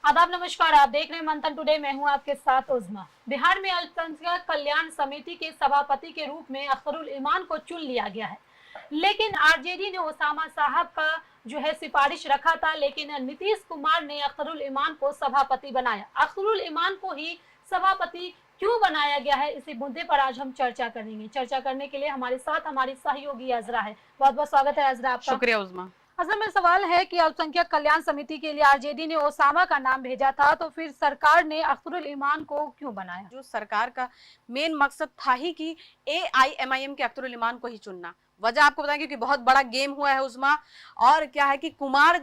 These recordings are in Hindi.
आदाब नमस्कार, आप देख रहे हैं मंथन टुडे। मैं हूं आपके साथ उज़मा। बिहार में अल्पसंख्यक कल्याण समिति के सभापति के रूप में अख्तरुल ईमान को चुन लिया गया है, लेकिन आरजेडी ने ओसामा साहब का सिफारिश रखा था, लेकिन नीतीश कुमार ने अख्तरुल ईमान को सभापति बनाया। अख्तरुल ईमान को ही सभापति क्यों बनाया गया है, इसी मुद्दे पर आज हम चर्चा करेंगे। चर्चा करने के लिए हमारे साथ हमारी सहयोगी अजरा है। बहुत बहुत स्वागत है अजरा आपका। शुक्रिया उज़मा। असल में सवाल है कि अल्पसंख्यक कल्याण समिति के लिए आरजेडी ने ओसामा का नाम भेजा था, तो फिर सरकार ने अख्तरुल ईमान को क्यों बनाया? जो सरकार का मेन मकसद था ही कि एआईएमआईएम के अख्तरुल ईमान को ही चुनना। वजह आपको बताएं, क्योंकि बहुत बड़ा गेम हुआ है उज़मा। और क्या है कि कुमार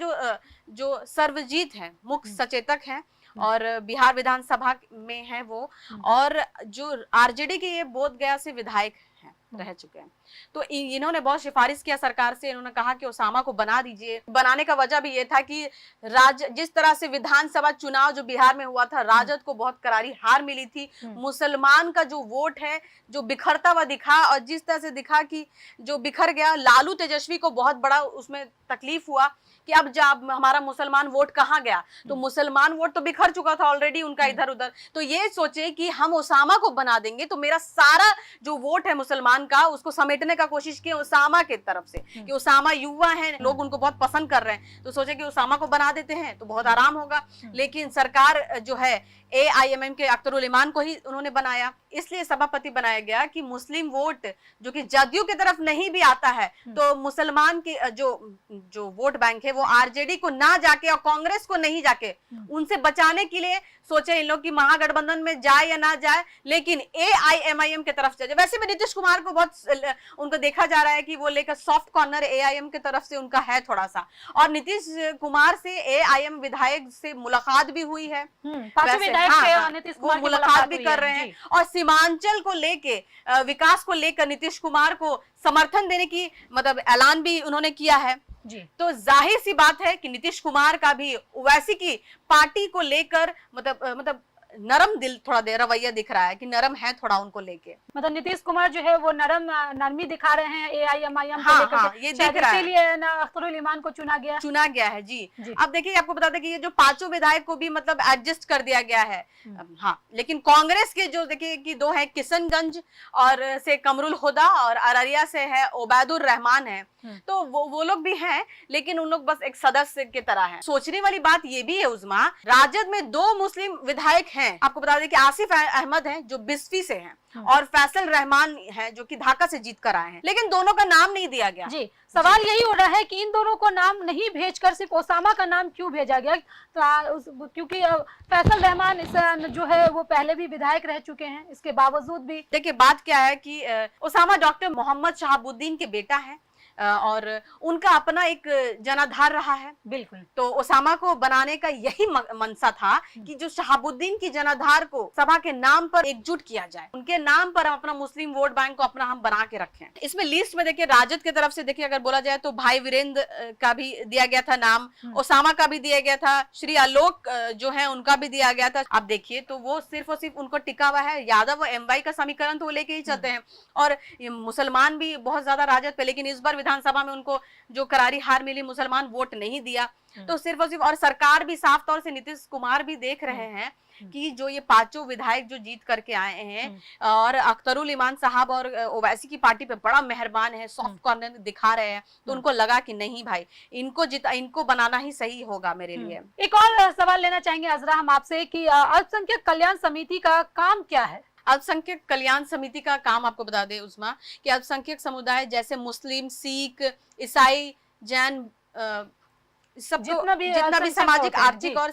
जो सर्वजीत है, मुख्य सचेतक हैं और बिहार विधानसभा में है वो, और जो आरजेडी के ये बोध गया से विधायक हैं, रह चुके हैं। तो इन्होंने बहुत सिफारिश किया सरकार से। इन्होंने कहा कि ओसामा को बना दीजिए। बनाने का वजह भी ये था कि जिस तरह से विधानसभा चुनाव जो बिहार में हुआ था, राजद को बहुत करारी हार मिली थी। मुसलमान का जो वोट है जो बिखरता हुआ दिखा, और जिस तरह से दिखा कि जो बिखर गया, लालू तेजस्वी को बहुत बड़ा उसमें तकलीफ हुआ कि अब जब हमारा मुसलमान वोट कहाँ गया। तो मुसलमान वोट तो बिखर चुका था ऑलरेडी उनका इधर उधर। तो ये सोचे कि हम ओसामा को बना देंगे तो मेरा सारा जो वोट है मुसलमान का, उसको समेटने का कोशिश की ओसामा के तरफ से, कि ओसामा युवा है, लोग उनको बहुत पसंद कर रहे हैं, तो सोचे कि ओसामा को बना देते हैं तो बहुत आराम होगा। लेकिन सरकार जो है एआईएमआईएम के अख्तरुल ईमान को ही उन्होंने बनाया, इसलिए सभापति बनाया गया कि मुस्लिम वोट जो कि जदयू की तरफ नहीं भी आता है, तो मुसलमान की जो वोट बैंक है वो आरजेडी को ना जाके और कांग्रेस को नहीं जाके उनसे बचाने के लिए सोचे इन लोग की महागठबंधन में जाए या ना जाए, लेकिन एआईएमआईएम की तरफ जाए। वैसे भी नीतीश कुमार को बहुत उनको देखा जा रहा है कि वो लेकर सॉफ्ट कॉर्नर एआईएम की तरफ से उनका है थोड़ा सा। और नीतीश कुमार से एआईएम विधायक से मुलाकात भी हुई है, वो मुलाकात भी कर रहे हैं। और सीमांचल को लेके, विकास को लेकर नीतीश कुमार को समर्थन देने की मतलब ऐलान भी उन्होंने किया है जी। तो जाहिर सी बात है कि नीतीश कुमार का भी ओवैसी की पार्टी को लेकर मतलब नरम दिल थोड़ा दे रवैया दिख रहा है कि नरम है थोड़ा उनको लेके। मतलब नीतीश कुमार जो है वो नरमी दिखा रहे हैं एआईएमआईएम को लेकर। ये दिख रहा है, इसीलिए अख्तरुल ईमान को चुना गया है जी। अब देखिए, आपको बता दें कि ये जो पांचों विधायक को भी मतलब एडजस्ट कर दिया गया है। हाँ, लेकिन कांग्रेस के जो देखिए कि दो है, किशनगंज और से कमरुल हुदा और अररिया से है ओबैदुर रहमान है, तो वो लोग भी हैं, लेकिन उन लोग बस एक सदस्य की तरह हैं। सोचने वाली बात ये भी है उज़मा, राजद में दो मुस्लिम विधायक हैं। आपको बता दें कि आसिफ अहमद हैं जो बिस्फी से हैं, और फैसल रहमान हैं जो कि ढाका से जीत कर आए हैं, लेकिन दोनों का नाम नहीं दिया गया जी। सवाल यही हो रहा है कि इन दोनों को नाम नहीं भेजकर सिर्फ ओसामा का नाम क्यों भेजा गया? तो क्योंकि फैसल रहमान जो है वो पहले भी विधायक रह चुके हैं, इसके बावजूद भी। देखिए, बात क्या है कि ओसामा डॉक्टर मोहम्मद शहाबुद्दीन के बेटा है और उनका अपना एक जनाधार रहा है। बिल्कुल। तो ओसामा को बनाने का यही मनसा था कि जो शहाबुद्दीन की जनाधार को सभा के नाम पर एकजुट किया जाए, उनके नाम पर हम अपना मुस्लिम वोट बैंक को अपना हम बना के रखें। इसमें लिस्ट में देखिए, राजद की तरफ से देखिए अगर बोला जाए तो भाई वीरेंद्र का भी दिया गया था नाम, ओसामा का भी दिया गया था, श्री आलोक जो है उनका भी दिया गया था। आप देखिए तो वो सिर्फ और सिर्फ उनको टिका हुआ है। यादव और एमवाई का समीकरण तो वो लेके ही चलते हैं, और मुसलमान भी बहुत ज्यादा राजद पे, लेकिन इस बार विधानसभा में उनको जो करारी हार मिली, मुसलमान वोट नहीं दिया। तो सिर्फ और सिर्फ, और सरकार भी साफ तौर से नीतीश कुमार भी देख रहे हैं कि जो ये पांचों विधायक जो जीत करके आए हैं और अख्तरुल ईमान साहब और ओवैसी की पार्टी पे बड़ा मेहरबान है, सॉफ्ट कॉर्नर दिखा रहे हैं, तो उनको लगा कि नहीं भाई, इनको बनाना ही सही होगा मेरे लिए। एक और सवाल लेना चाहेंगे अजरा हम आपसे कि अल्पसंख्यक कल्याण समिति का काम क्या है? अल्पसंख्यक कल्याण समिति का काम आपको बता दें उस्मा कि अल्पसंख्यक समुदाय जैसे मुस्लिम, सिख, ईसाई, जैन, सब जितना भी सामाजिक, आर्थिक और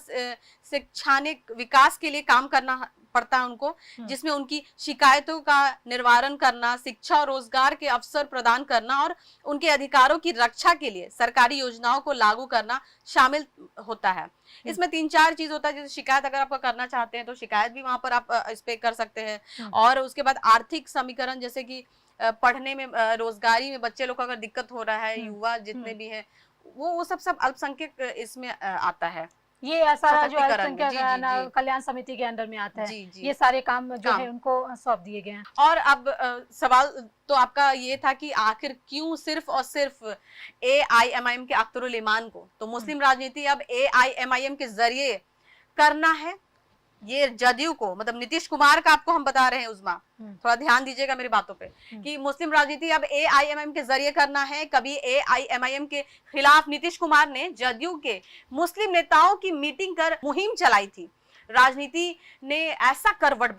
शैक्षणिक विकास के लिए काम करना पड़ता है उनको, जिसमें उनकी शिकायतों का निवारण करना, शिक्षा और रोजगार के अवसर प्रदान करना और उनके अधिकारों की रक्षा के लिए सरकारी योजनाओं को लागू करना शामिल होता है। इसमें 3-4 चीज होता है। जैसे शिकायत अगर आप करना चाहते हैं तो शिकायत भी वहां पर आप इस पे कर सकते हैं, और उसके बाद आर्थिक समीकरण, जैसे कि पढ़ने में, रोजगारी में बच्चे लोग को अगर दिक्कत हो रहा है, युवा जितने भी हैं, वो सब अल्पसंख्यक इसमें आता है। ये सारा जो अल्पसंख्यक कल्याण समिति के अंडर में आता है, ये सारे काम जो है उनको सौंप दिए गए हैं। और अब सवाल तो आपका ये था कि आखिर क्यों सिर्फ और सिर्फ एआईएमआईएम के अख्तरुल ईमान को? तो मुस्लिम राजनीति अब एआईएमआईएम के जरिए करना है ये जदयू को, मतलब नीतीश कुमार का आपको हम बता रहे हैं उस्मा, थोड़ा ध्यान दीजिएगा मेरी बातों पे, कि मुस्लिम राजनीति अब एआईएमआईएम के जरिए करना है। कभी एआईएमआईएम के खिलाफ नीतीश कुमार ने जदयू के मुस्लिम नेताओं की मीटिंग कर मुहिम चलाई थी। राजनीति ने ऐसा करवट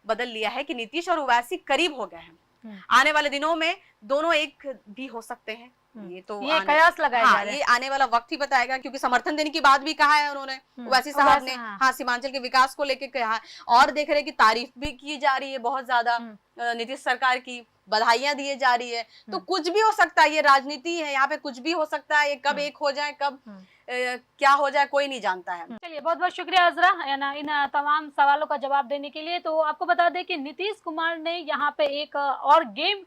बदल लिया है कि नीतीश और ओवैसी करीब हो गए हैं। आने वाले दिनों में दोनों एक भी हो सकते हैं, ये तो कयास लगाया जा रहा है। ये आने वाला वक्त ही बताएगा, क्योंकि समर्थन देने की बात भी कहा है उन्होंने, ओवैसी साहब ने। हाँ, सीमांचल के विकास को लेकर कहा है, और देख रहे हैं कि तारीफ भी की जा रही है बहुत ज्यादा नीतीश सरकार की, बधाइयां दी जा रही है। तो कुछ भी हो सकता है, ये राजनीति है, यहाँ पे कुछ भी हो सकता है। ये कब एक हो जाए, कब क्या हो जाए, कोई नहीं जानता है। चलिए, बहुत बहुत शुक्रिया अजरा इन तमाम सवालों का जवाब देने के लिए। तो आपको बता दें कि नीतीश कुमार ने यहाँ पे एक और गेम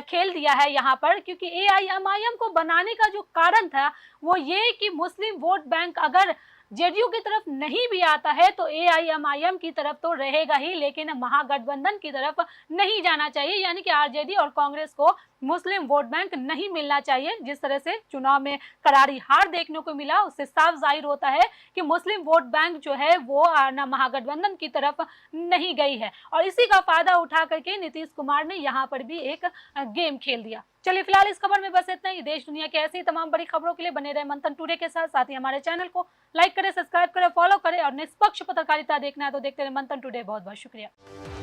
खेल दिया है यहाँ पर, क्योंकि एआईएमआईएम को बनाने का जो कारण था वो ये कि मुस्लिम वोट बैंक अगर जेडीयू की तरफ नहीं भी आता है तो एआईएमआईएम की तरफ तो रहेगा ही, लेकिन महागठबंधन की तरफ नहीं जाना चाहिए। यानी कि आरजेडी और कांग्रेस को मुस्लिम वोट बैंक नहीं मिलना चाहिए। जिस तरह से चुनाव में करारी हार देखने को मिला, उससे साफ जाहिर होता है कि मुस्लिम वोट बैंक जो है वो महागठबंधन की तरफ नहीं गई है, और इसी का फायदा उठा करके नीतीश कुमार ने यहाँ पर भी एक गेम खेल दिया। चलिए, फिलहाल इस खबर में बस इतना ही। देश दुनिया के ऐसी तमाम बड़ी खबरों के लिए बने रहे मंथन टुडे के साथ। साथ ही हमारे चैनल को लाइक करें, सब्सक्राइब करें, फॉलो करें, और निष्पक्ष पत्रकारिता देखना है तो देखते रहे मंथन टुडे। बहुत बहुत शुक्रिया।